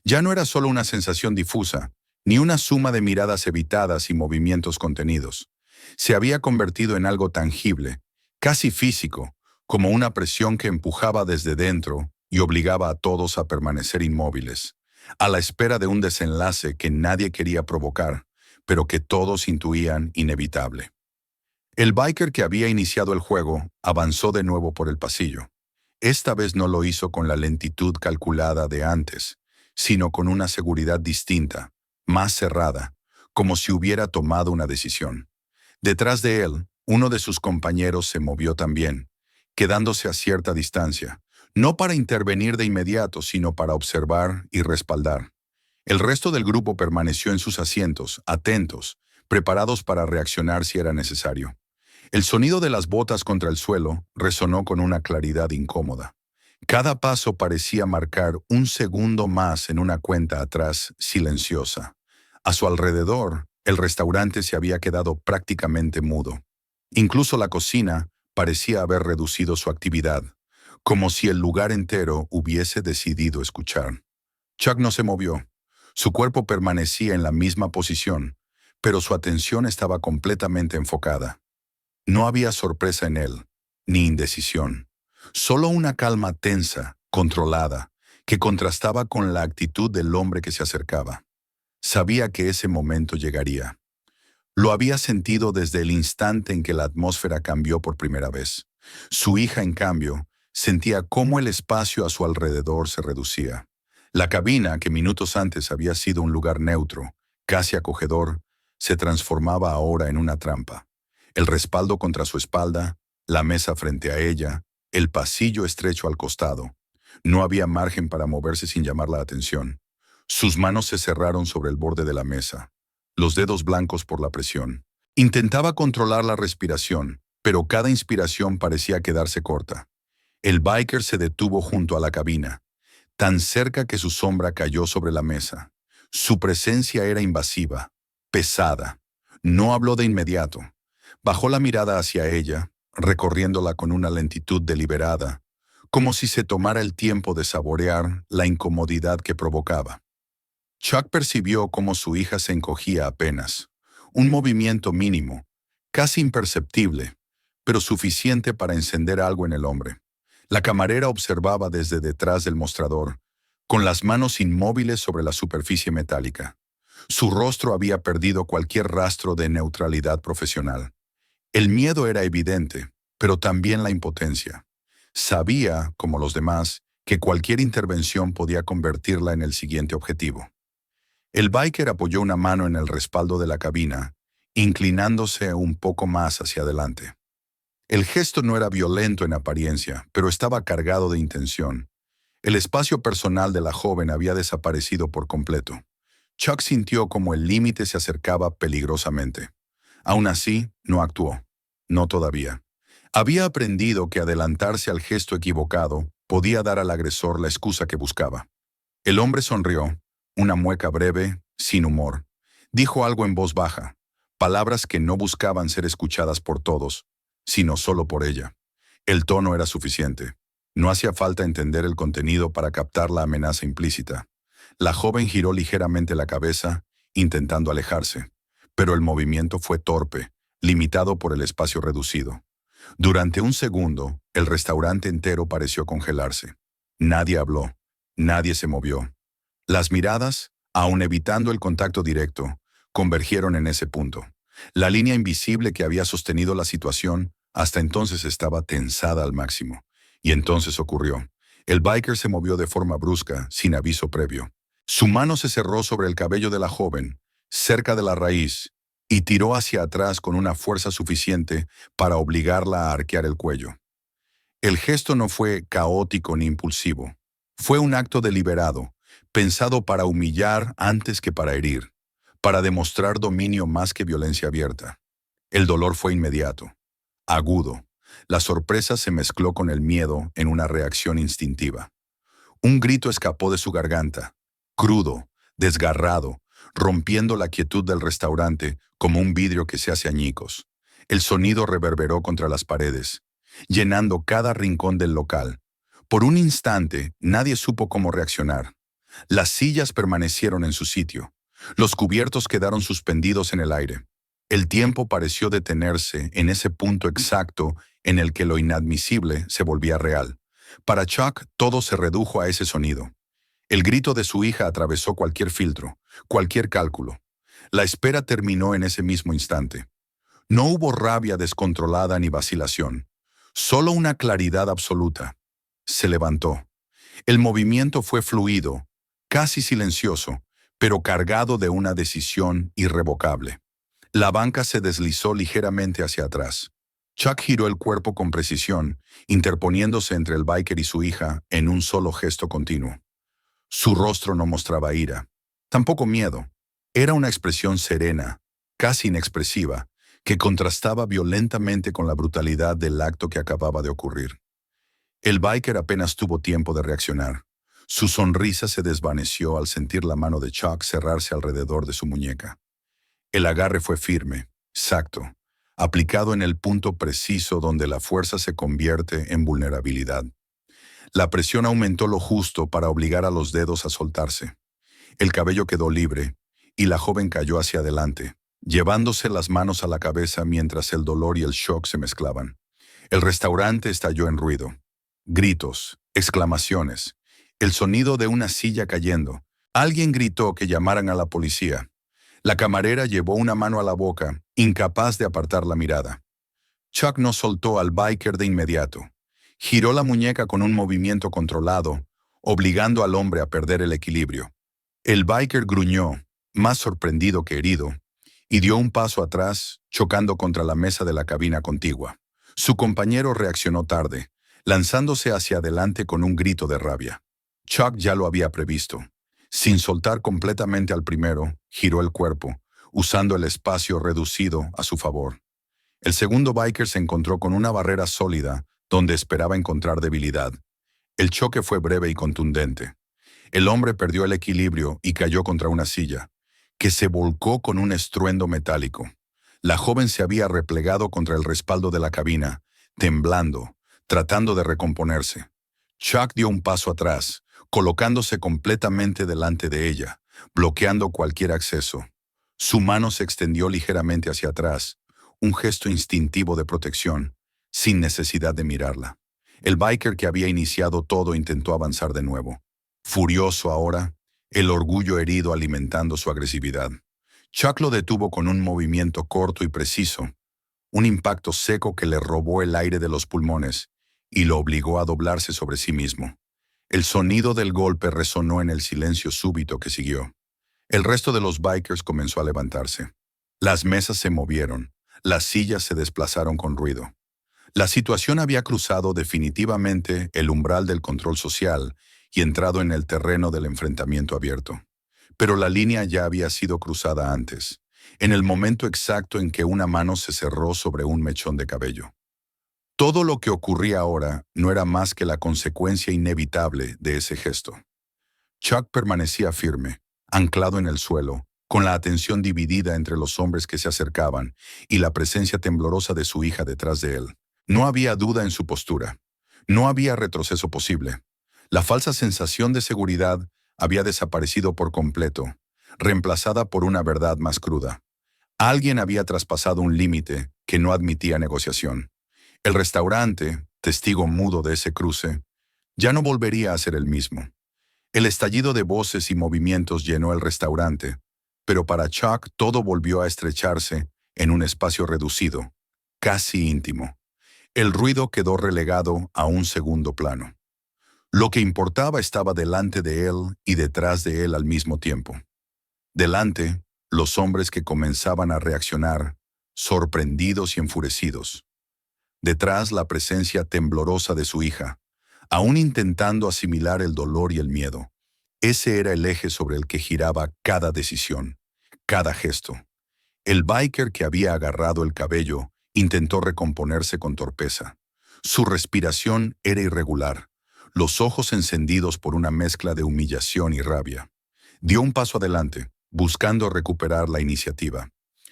Ya no era solo una sensación difusa, ni una suma de miradas evitadas y movimientos contenidos. Se había convertido en algo tangible, casi físico, como una presión que empujaba desde dentro y obligaba a todos a permanecer inmóviles, a la espera de un desenlace que nadie quería provocar, pero que todos intuían inevitable. El biker que había iniciado el juego avanzó de nuevo por el pasillo. Esta vez no lo hizo con la lentitud calculada de antes, sino con una seguridad distinta, más cerrada, como si hubiera tomado una decisión. Detrás de él, uno de sus compañeros se movió también, quedándose a cierta distancia, no para intervenir de inmediato, sino para observar y respaldar. El resto del grupo permaneció en sus asientos, atentos, preparados para reaccionar si era necesario. El sonido de las botas contra el suelo resonó con una claridad incómoda. Cada paso parecía marcar un segundo más en una cuenta atrás silenciosa. A su alrededor, el restaurante se había quedado prácticamente mudo. Incluso la cocina parecía haber reducido su actividad, como si el lugar entero hubiese decidido escuchar. Chuck no se movió. Su cuerpo permanecía en la misma posición, pero su atención estaba completamente enfocada. No había sorpresa en él, ni indecisión. Solo una calma tensa, controlada, que contrastaba con la actitud del hombre que se acercaba. Sabía que ese momento llegaría. Lo había sentido desde el instante en que la atmósfera cambió por primera vez. Su hija, en cambio, sentía cómo el espacio a su alrededor se reducía. La cabina, que minutos antes había sido un lugar neutro, casi acogedor, se transformaba ahora en una trampa. El respaldo contra su espalda, la mesa frente a ella, el pasillo estrecho al costado. No había margen para moverse sin llamar la atención. Sus manos se cerraron sobre el borde de la mesa, los dedos blancos por la presión. Intentaba controlar la respiración, pero cada inspiración parecía quedarse corta. El biker se detuvo junto a la cabina, tan cerca que su sombra cayó sobre la mesa. Su presencia era invasiva, pesada. No habló de inmediato. Bajó la mirada hacia ella, recorriéndola con una lentitud deliberada, como si se tomara el tiempo de saborear la incomodidad que provocaba. Chuck percibió cómo su hija se encogía apenas, un movimiento mínimo, casi imperceptible, pero suficiente para encender algo en el hombre. La camarera observaba desde detrás del mostrador, con las manos inmóviles sobre la superficie metálica. Su rostro había perdido cualquier rastro de neutralidad profesional. El miedo era evidente, pero también la impotencia. Sabía, como los demás, que cualquier intervención podía convertirla en el siguiente objetivo. El biker apoyó una mano en el respaldo de la cabina, inclinándose un poco más hacia adelante. El gesto no era violento en apariencia, pero estaba cargado de intención. El espacio personal de la joven había desaparecido por completo. Chuck sintió como el límite se acercaba peligrosamente. Aún así, no actuó. No todavía. Había aprendido que adelantarse al gesto equivocado podía dar al agresor la excusa que buscaba. El hombre sonrió, una mueca breve, sin humor. Dijo algo en voz baja, palabras que no buscaban ser escuchadas por todos, sino solo por ella. El tono era suficiente. No hacía falta entender el contenido para captar la amenaza implícita. La joven giró ligeramente la cabeza, intentando alejarse, pero el movimiento fue torpe, limitado por el espacio reducido. Durante un segundo, el restaurante entero pareció congelarse. Nadie habló, nadie se movió. Las miradas, aun evitando el contacto directo, convergieron en ese punto. La línea invisible que había sostenido la situación hasta entonces estaba tensada al máximo. Y entonces ocurrió. El biker se movió de forma brusca, sin aviso previo. Su mano se cerró sobre el cabello de la joven, cerca de la raíz, y tiró hacia atrás con una fuerza suficiente para obligarla a arquear el cuello. El gesto no fue caótico ni impulsivo. Fue un acto deliberado, pensado para humillar antes que para herir, para demostrar dominio más que violencia abierta. El dolor fue inmediato, agudo. La sorpresa se mezcló con el miedo en una reacción instintiva. Un grito escapó de su garganta, crudo, desgarrado, rompiendo la quietud del restaurante como un vidrio que se hace añicos. El sonido reverberó contra las paredes, llenando cada rincón del local. Por un instante, nadie supo cómo reaccionar. Las sillas permanecieron en su sitio. Los cubiertos quedaron suspendidos en el aire. El tiempo pareció detenerse en ese punto exacto en el que lo inadmisible se volvía real. Para Chuck, todo se redujo a ese sonido. El grito de su hija atravesó cualquier filtro, cualquier cálculo. La espera terminó en ese mismo instante. No hubo rabia descontrolada ni vacilación, solo una claridad absoluta. Se levantó. El movimiento fue fluido, casi silencioso, pero cargado de una decisión irrevocable. La banca se deslizó ligeramente hacia atrás. Chuck giró el cuerpo con precisión, interponiéndose entre el biker y su hija en un solo gesto continuo. Su rostro no mostraba ira, tampoco miedo. Era una expresión serena, casi inexpresiva, que contrastaba violentamente con la brutalidad del acto que acababa de ocurrir. El biker apenas tuvo tiempo de reaccionar. Su sonrisa se desvaneció al sentir la mano de Chuck cerrarse alrededor de su muñeca. El agarre fue firme, exacto, aplicado en el punto preciso donde la fuerza se convierte en vulnerabilidad. La presión aumentó lo justo para obligar a los dedos a soltarse. El cabello quedó libre, y la joven cayó hacia adelante, llevándose las manos a la cabeza mientras el dolor y el shock se mezclaban. El restaurante estalló en ruido. Gritos, exclamaciones, el sonido de una silla cayendo. Alguien gritó que llamaran a la policía. La camarera llevó una mano a la boca, incapaz de apartar la mirada. Chuck no soltó al biker de inmediato. Giró la muñeca con un movimiento controlado, obligando al hombre a perder el equilibrio. El biker gruñó, más sorprendido que herido, y dio un paso atrás, chocando contra la mesa de la cabina contigua. Su compañero reaccionó tarde, lanzándose hacia adelante con un grito de rabia. Chuck ya lo había previsto. Sin soltar completamente al primero, giró el cuerpo, usando el espacio reducido a su favor. El segundo biker se encontró con una barrera sólida, donde esperaba encontrar debilidad. El choque fue breve y contundente. El hombre perdió el equilibrio y cayó contra una silla, que se volcó con un estruendo metálico. La joven se había replegado contra el respaldo de la cabina, temblando, tratando de recomponerse. Chuck dio un paso atrás, colocándose completamente delante de ella, bloqueando cualquier acceso. Su mano se extendió ligeramente hacia atrás, un gesto instintivo de protección, sin necesidad de mirarla. El biker que había iniciado todo intentó avanzar de nuevo. Furioso ahora, el orgullo herido alimentando su agresividad. Chuck lo detuvo con un movimiento corto y preciso, un impacto seco que le robó el aire de los pulmones y lo obligó a doblarse sobre sí mismo. El sonido del golpe resonó en el silencio súbito que siguió. El resto de los bikers comenzó a levantarse. Las mesas se movieron, las sillas se desplazaron con ruido. La situación había cruzado definitivamente el umbral del control social y entrado en el terreno del enfrentamiento abierto. Pero la línea ya había sido cruzada antes, en el momento exacto en que una mano se cerró sobre un mechón de cabello. Todo lo que ocurría ahora no era más que la consecuencia inevitable de ese gesto. Chuck permanecía firme, anclado en el suelo, con la atención dividida entre los hombres que se acercaban y la presencia temblorosa de su hija detrás de él. No había duda en su postura. No había retroceso posible. La falsa sensación de seguridad había desaparecido por completo, reemplazada por una verdad más cruda. Alguien había traspasado un límite que no admitía negociación. El restaurante, testigo mudo de ese cruce, ya no volvería a ser el mismo. El estallido de voces y movimientos llenó el restaurante, pero para Chuck todo volvió a estrecharse en un espacio reducido, casi íntimo. El ruido quedó relegado a un segundo plano. Lo que importaba estaba delante de él y detrás de él al mismo tiempo. Delante, los hombres que comenzaban a reaccionar, sorprendidos y enfurecidos. Detrás, la presencia temblorosa de su hija, aún intentando asimilar el dolor y el miedo. Ese era el eje sobre el que giraba cada decisión, cada gesto. El biker que había agarrado el cabello intentó recomponerse con torpeza. Su respiración era irregular, los ojos encendidos por una mezcla de humillación y rabia. Dio un paso adelante, buscando recuperar la iniciativa,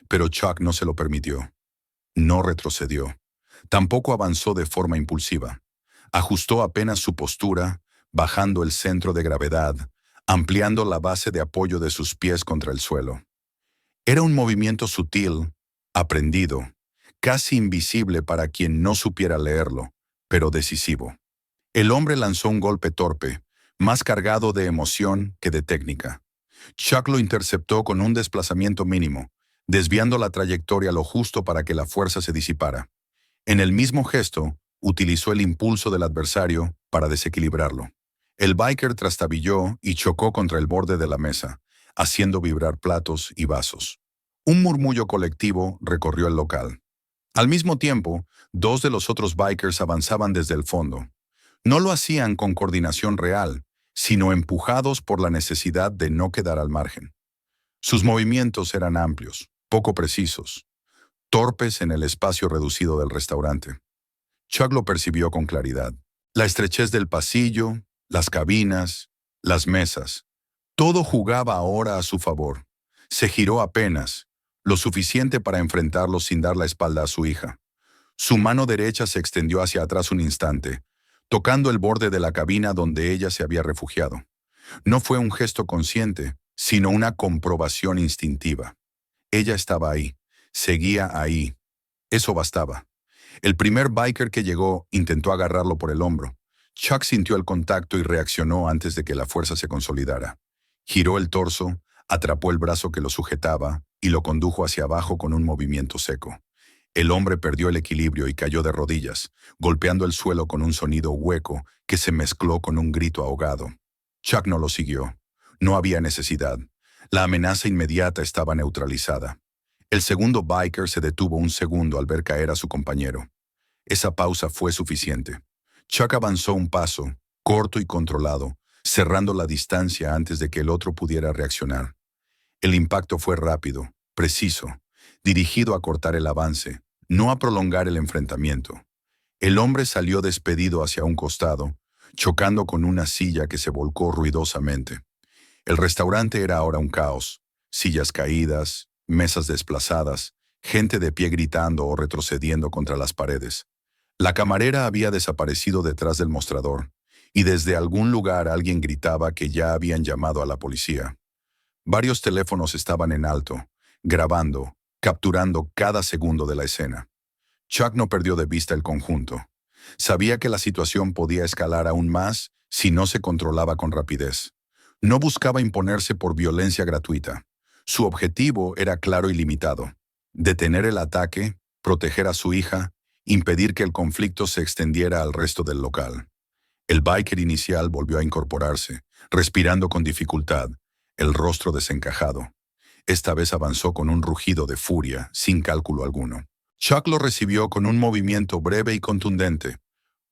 pero Chuck no se lo permitió. No retrocedió. Tampoco avanzó de forma impulsiva. Ajustó apenas su postura, bajando el centro de gravedad, ampliando la base de apoyo de sus pies contra el suelo. Era un movimiento sutil, aprendido, casi invisible para quien no supiera leerlo, pero decisivo. El hombre lanzó un golpe torpe, más cargado de emoción que de técnica. Chuck lo interceptó con un desplazamiento mínimo, desviando la trayectoria lo justo para que la fuerza se disipara. En el mismo gesto, utilizó el impulso del adversario para desequilibrarlo. El biker trastabilló y chocó contra el borde de la mesa, haciendo vibrar platos y vasos. Un murmullo colectivo recorrió el local. Al mismo tiempo, dos de los otros bikers avanzaban desde el fondo. No lo hacían con coordinación real, sino empujados por la necesidad de no quedar al margen. Sus movimientos eran amplios, poco precisos, torpes en el espacio reducido del restaurante. Chuck lo percibió con claridad. La estrechez del pasillo, las cabinas, las mesas. Todo jugaba ahora a su favor. Se giró apenas, lo suficiente para enfrentarlo sin dar la espalda a su hija. Su mano derecha se extendió hacia atrás un instante, tocando el borde de la cabina donde ella se había refugiado. No fue un gesto consciente, sino una comprobación instintiva. Ella estaba ahí, seguía ahí. Eso bastaba. El primer biker que llegó intentó agarrarlo por el hombro. Chuck sintió el contacto y reaccionó antes de que la fuerza se consolidara. Giró el torso, atrapó el brazo que lo sujetaba y lo condujo hacia abajo con un movimiento seco. El hombre perdió el equilibrio y cayó de rodillas, golpeando el suelo con un sonido hueco que se mezcló con un grito ahogado. Chuck no lo siguió. No había necesidad. La amenaza inmediata estaba neutralizada. El segundo biker se detuvo un segundo al ver caer a su compañero. Esa pausa fue suficiente. Chuck avanzó un paso, corto y controlado, cerrando la distancia antes de que el otro pudiera reaccionar. El impacto fue rápido, preciso, dirigido a cortar el avance, no a prolongar el enfrentamiento. El hombre salió despedido hacia un costado, chocando con una silla que se volcó ruidosamente. El restaurante era ahora un caos: sillas caídas, mesas desplazadas, gente de pie gritando o retrocediendo contra las paredes. La camarera había desaparecido detrás del mostrador, y desde algún lugar alguien gritaba que ya habían llamado a la policía. Varios teléfonos estaban en alto, grabando, capturando cada segundo de la escena. Chuck no perdió de vista el conjunto. Sabía que la situación podía escalar aún más si no se controlaba con rapidez. No buscaba imponerse por violencia gratuita. Su objetivo era claro y limitado: detener el ataque, proteger a su hija, impedir que el conflicto se extendiera al resto del local. El biker inicial volvió a incorporarse, respirando con dificultad, el rostro desencajado. Esta vez avanzó con un rugido de furia, sin cálculo alguno. Chuck lo recibió con un movimiento breve y contundente,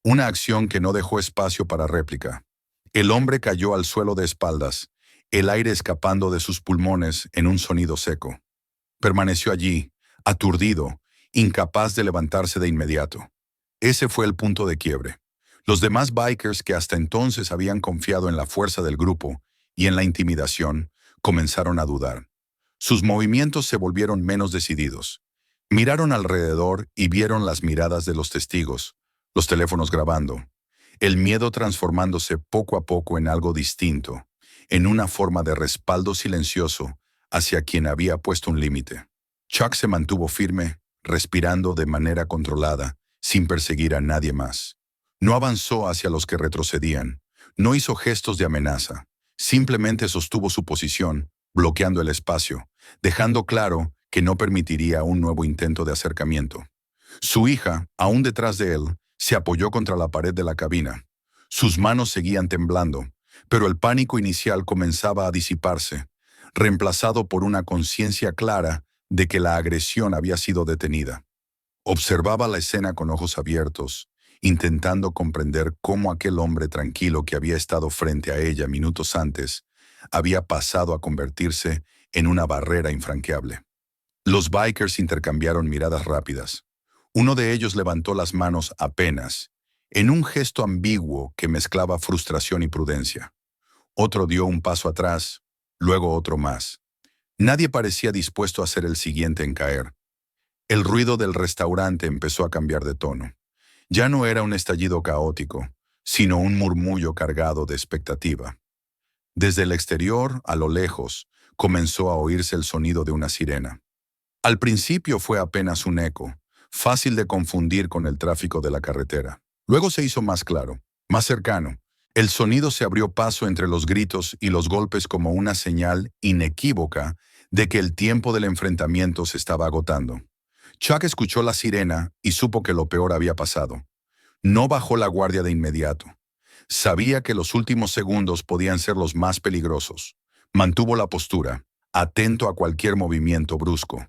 una acción que no dejó espacio para réplica. El hombre cayó al suelo de espaldas, el aire escapando de sus pulmones en un sonido seco. Permaneció allí, aturdido, incapaz de levantarse de inmediato. Ese fue el punto de quiebre. Los demás bikers, que hasta entonces habían confiado en la fuerza del grupo y en la intimidación, comenzaron a dudar. Sus movimientos se volvieron menos decididos. Miraron alrededor y vieron las miradas de los testigos, los teléfonos grabando, el miedo transformándose poco a poco en algo distinto, en una forma de respaldo silencioso hacia quien había puesto un límite. Chuck se mantuvo firme, respirando de manera controlada, sin perseguir a nadie más. No avanzó hacia los que retrocedían, no hizo gestos de amenaza, simplemente sostuvo su posición, bloqueando el espacio, dejando claro que no permitiría un nuevo intento de acercamiento. Su hija, aún detrás de él, se apoyó contra la pared de la cabina. Sus manos seguían temblando, pero el pánico inicial comenzaba a disiparse, reemplazado por una conciencia clara de que la agresión había sido detenida. Observaba la escena con ojos abiertos, intentando comprender cómo aquel hombre tranquilo que había estado frente a ella minutos antes había pasado a convertirse en una barrera infranqueable. Los bikers intercambiaron miradas rápidas. Uno de ellos levantó las manos apenas, en un gesto ambiguo que mezclaba frustración y prudencia. Otro dio un paso atrás, luego otro más. Nadie parecía dispuesto a ser el siguiente en caer. El ruido del restaurante empezó a cambiar de tono. Ya no era un estallido caótico, sino un murmullo cargado de expectativa. Desde el exterior, a lo lejos, comenzó a oírse el sonido de una sirena. Al principio fue apenas un eco, fácil de confundir con el tráfico de la carretera. Luego se hizo más claro, más cercano. El sonido se abrió paso entre los gritos y los golpes como una señal inequívoca de que el tiempo del enfrentamiento se estaba agotando. Chuck escuchó la sirena y supo que lo peor había pasado. No bajó la guardia de inmediato. Sabía que los últimos segundos podían ser los más peligrosos. Mantuvo la postura, atento a cualquier movimiento brusco.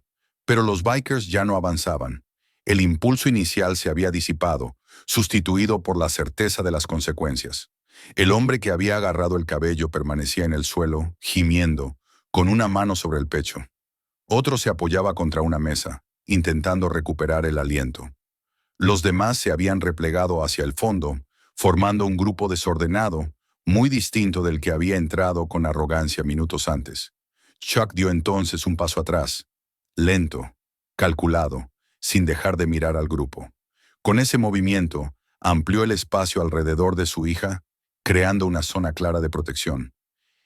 Pero los bikers ya no avanzaban. El impulso inicial se había disipado, sustituido por la certeza de las consecuencias. El hombre que había agarrado el cabello permanecía en el suelo, gimiendo, con una mano sobre el pecho. Otro se apoyaba contra una mesa, intentando recuperar el aliento. Los demás se habían replegado hacia el fondo, formando un grupo desordenado, muy distinto del que había entrado con arrogancia minutos antes. Chuck dio entonces un paso atrás, lento, calculado, sin dejar de mirar al grupo. Con ese movimiento, amplió el espacio alrededor de su hija, creando una zona clara de protección.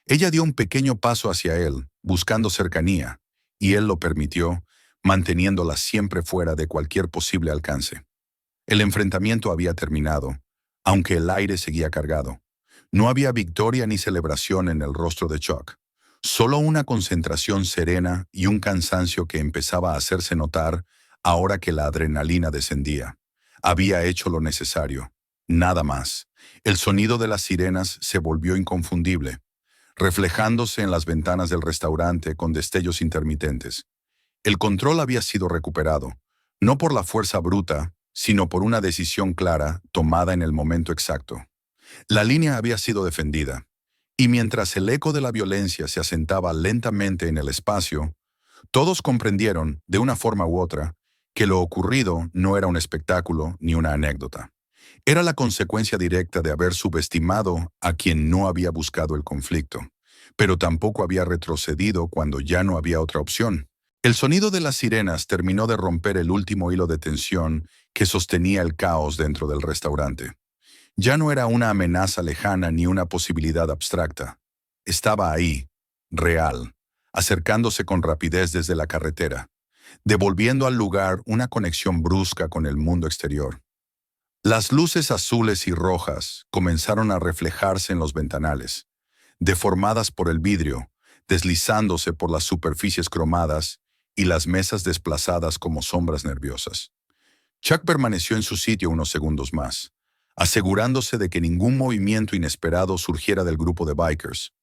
Ella dio un pequeño paso hacia él, buscando cercanía, y él lo permitió, manteniéndola siempre fuera de cualquier posible alcance. El enfrentamiento había terminado, aunque el aire seguía cargado. No había victoria ni celebración en el rostro de Chuck, solo una concentración serena y un cansancio que empezaba a hacerse notar ahora que la adrenalina descendía. Había hecho lo necesario, nada más. El sonido de las sirenas se volvió inconfundible, reflejándose en las ventanas del restaurante con destellos intermitentes. El control había sido recuperado, no por la fuerza bruta, sino por una decisión clara tomada en el momento exacto. La línea había sido defendida, y mientras el eco de la violencia se asentaba lentamente en el espacio, todos comprendieron, de una forma u otra, que lo ocurrido no era un espectáculo ni una anécdota. Era la consecuencia directa de haber subestimado a quien no había buscado el conflicto, pero tampoco había retrocedido cuando ya no había otra opción. El sonido de las sirenas terminó de romper el último hilo de tensión que sostenía el caos dentro del restaurante. Ya no era una amenaza lejana ni una posibilidad abstracta. Estaba ahí, real, acercándose con rapidez desde la carretera, devolviendo al lugar una conexión brusca con el mundo exterior. Las luces azules y rojas comenzaron a reflejarse en los ventanales, deformadas por el vidrio, deslizándose por las superficies cromadas y las mesas desplazadas como sombras nerviosas. Chuck permaneció en su sitio unos segundos más, asegurándose de que ningún movimiento inesperado surgiera del grupo de bikers.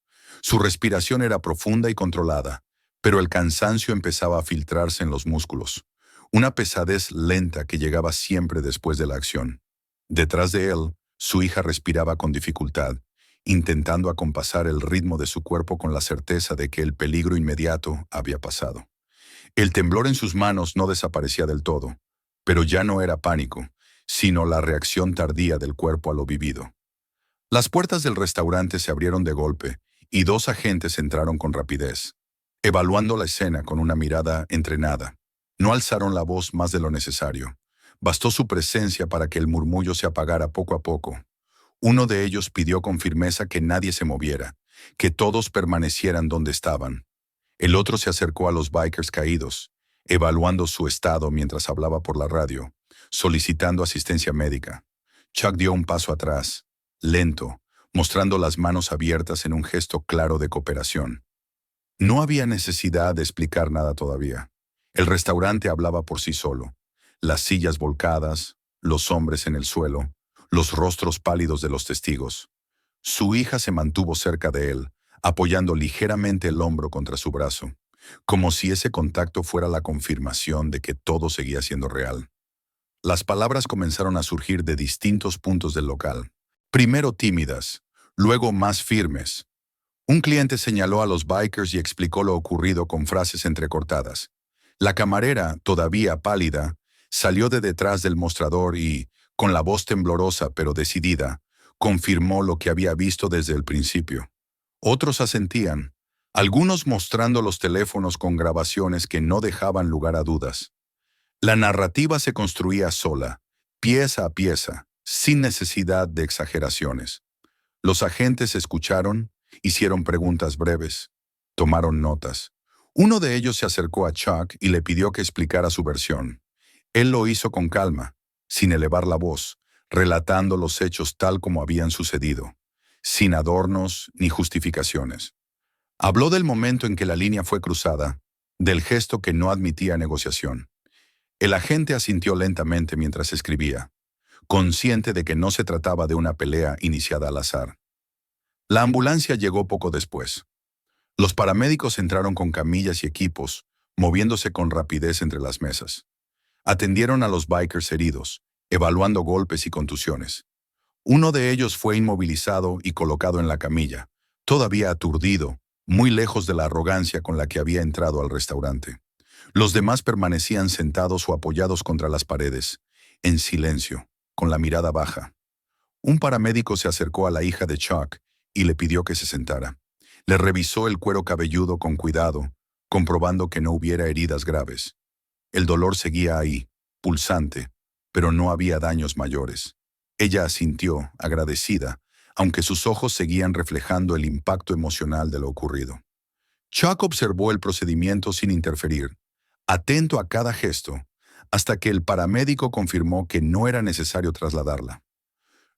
Su respiración era profunda y controlada, pero el cansancio empezaba a filtrarse en los músculos, una pesadez lenta que llegaba siempre después de la acción. Detrás de él, su hija respiraba con dificultad, intentando acompasar el ritmo de su cuerpo con la certeza de que el peligro inmediato había pasado. El temblor en sus manos no desaparecía del todo, pero ya no era pánico, sino la reacción tardía del cuerpo a lo vivido. Las puertas del restaurante se abrieron de golpe y dos agentes entraron con rapidez, evaluando la escena con una mirada entrenada. No alzaron la voz más de lo necesario. Bastó su presencia para que el murmullo se apagara poco a poco. Uno de ellos pidió con firmeza que nadie se moviera, que todos permanecieran donde estaban. El otro se acercó a los bikers caídos, evaluando su estado mientras hablaba por la radio, solicitando asistencia médica. Chuck dio un paso atrás, lento, mostrando las manos abiertas en un gesto claro de cooperación. No había necesidad de explicar nada todavía. El restaurante hablaba por sí solo. Las sillas volcadas, los hombres en el suelo, los rostros pálidos de los testigos. Su hija se mantuvo cerca de él, apoyando ligeramente el hombro contra su brazo, como si ese contacto fuera la confirmación de que todo seguía siendo real. Las palabras comenzaron a surgir de distintos puntos del local. Primero tímidas, luego más firmes. Un cliente señaló a los bikers y explicó lo ocurrido con frases entrecortadas. La camarera, todavía pálida, salió de detrás del mostrador y, con la voz temblorosa pero decidida, confirmó lo que había visto desde el principio. Otros asentían, algunos mostrando los teléfonos con grabaciones que no dejaban lugar a dudas. La narrativa se construía sola, pieza a pieza, sin necesidad de exageraciones. Los agentes escucharon, hicieron preguntas breves, tomaron notas. Uno de ellos se acercó a Chuck y le pidió que explicara su versión. Él lo hizo con calma, sin elevar la voz, relatando los hechos tal como habían sucedido, sin adornos ni justificaciones. Habló del momento en que la línea fue cruzada, del gesto que no admitía negociación. El agente asintió lentamente mientras escribía, consciente de que no se trataba de una pelea iniciada al azar. La ambulancia llegó poco después. Los paramédicos entraron con camillas y equipos, moviéndose con rapidez entre las mesas. Atendieron a los bikers heridos, evaluando golpes y contusiones. Uno de ellos fue inmovilizado y colocado en la camilla, todavía aturdido, muy lejos de la arrogancia con la que había entrado al restaurante. Los demás permanecían sentados o apoyados contra las paredes, en silencio, con la mirada baja. Un paramédico se acercó a la hija de Chuck y le pidió que se sentara. Le revisó el cuero cabelludo con cuidado, comprobando que no hubiera heridas graves. El dolor seguía ahí, pulsante, pero no había daños mayores. Ella asintió, agradecida, aunque sus ojos seguían reflejando el impacto emocional de lo ocurrido. Chuck observó el procedimiento sin interferir, atento a cada gesto, hasta que el paramédico confirmó que no era necesario trasladarla.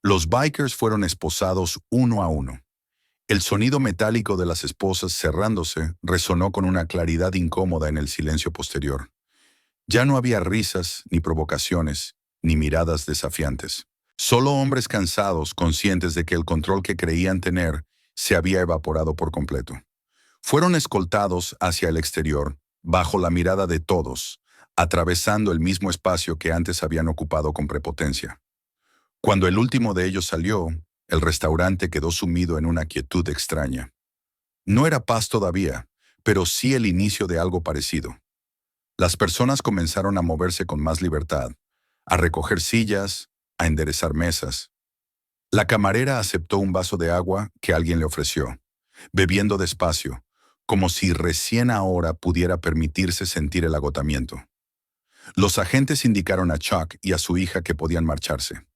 Los bikers fueron esposados uno a uno. El sonido metálico de las esposas cerrándose resonó con una claridad incómoda en el silencio posterior. Ya no había risas, ni provocaciones, ni miradas desafiantes. Solo hombres cansados, conscientes de que el control que creían tener se había evaporado por completo. Fueron escoltados hacia el exterior, bajo la mirada de todos, atravesando el mismo espacio que antes habían ocupado con prepotencia. Cuando el último de ellos salió, el restaurante quedó sumido en una quietud extraña. No era paz todavía, pero sí el inicio de algo parecido. Las personas comenzaron a moverse con más libertad, a recoger sillas, a enderezar mesas. La camarera aceptó un vaso de agua que alguien le ofreció, bebiendo despacio, como si recién ahora pudiera permitirse sentir el agotamiento. Los agentes indicaron a Chuck y a su hija que podían marcharse.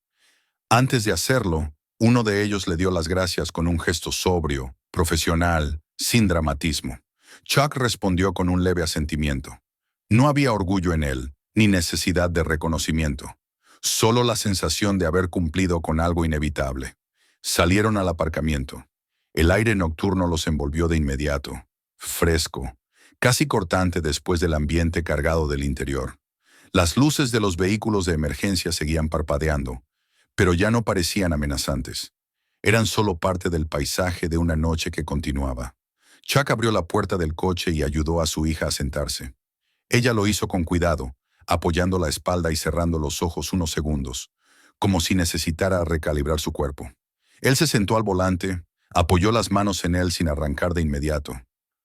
Antes de hacerlo, uno de ellos le dio las gracias con un gesto sobrio, profesional, sin dramatismo. Chuck respondió con un leve asentimiento. No había orgullo en él, ni necesidad de reconocimiento. Solo la sensación de haber cumplido con algo inevitable. Salieron al aparcamiento. El aire nocturno los envolvió de inmediato, fresco, casi cortante después del ambiente cargado del interior. Las luces de los vehículos de emergencia seguían parpadeando, pero ya no parecían amenazantes. Eran solo parte del paisaje de una noche que continuaba. Chuck abrió la puerta del coche y ayudó a su hija a sentarse. Ella lo hizo con cuidado, apoyando la espalda y cerrando los ojos unos segundos, como si necesitara recalibrar su cuerpo. Él se sentó al volante, apoyó las manos en él sin arrancar de inmediato.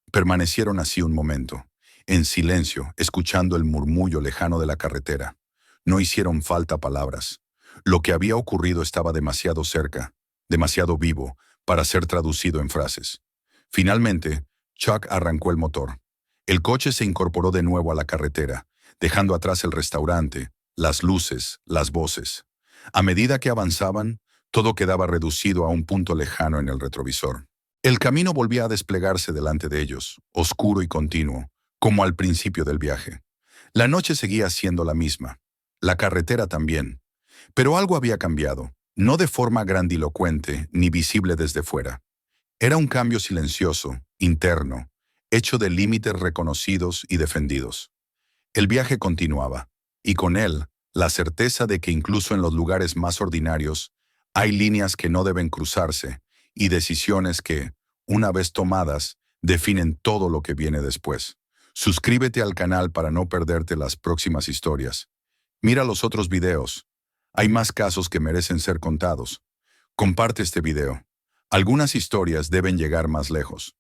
Permanecieron así un momento, en silencio, escuchando el murmullo lejano de la carretera. No hicieron falta palabras. Lo que había ocurrido estaba demasiado cerca, demasiado vivo, para ser traducido en frases. Finalmente, Chuck arrancó el motor. El coche se incorporó de nuevo a la carretera, dejando atrás el restaurante, las luces, las voces. A medida que avanzaban, todo quedaba reducido a un punto lejano en el retrovisor. El camino volvía a desplegarse delante de ellos, oscuro y continuo, como al principio del viaje. La noche seguía siendo la misma, la carretera también, pero algo había cambiado, no de forma grandilocuente ni visible desde fuera. Era un cambio silencioso, interno, hecho de límites reconocidos y defendidos. El viaje continuaba, y con él, la certeza de que incluso en los lugares más ordinarios, hay líneas que no deben cruzarse y decisiones que, una vez tomadas, definen todo lo que viene después. Suscríbete al canal para no perderte las próximas historias. Mira los otros videos. Hay más casos que merecen ser contados. Comparte este video. Algunas historias deben llegar más lejos.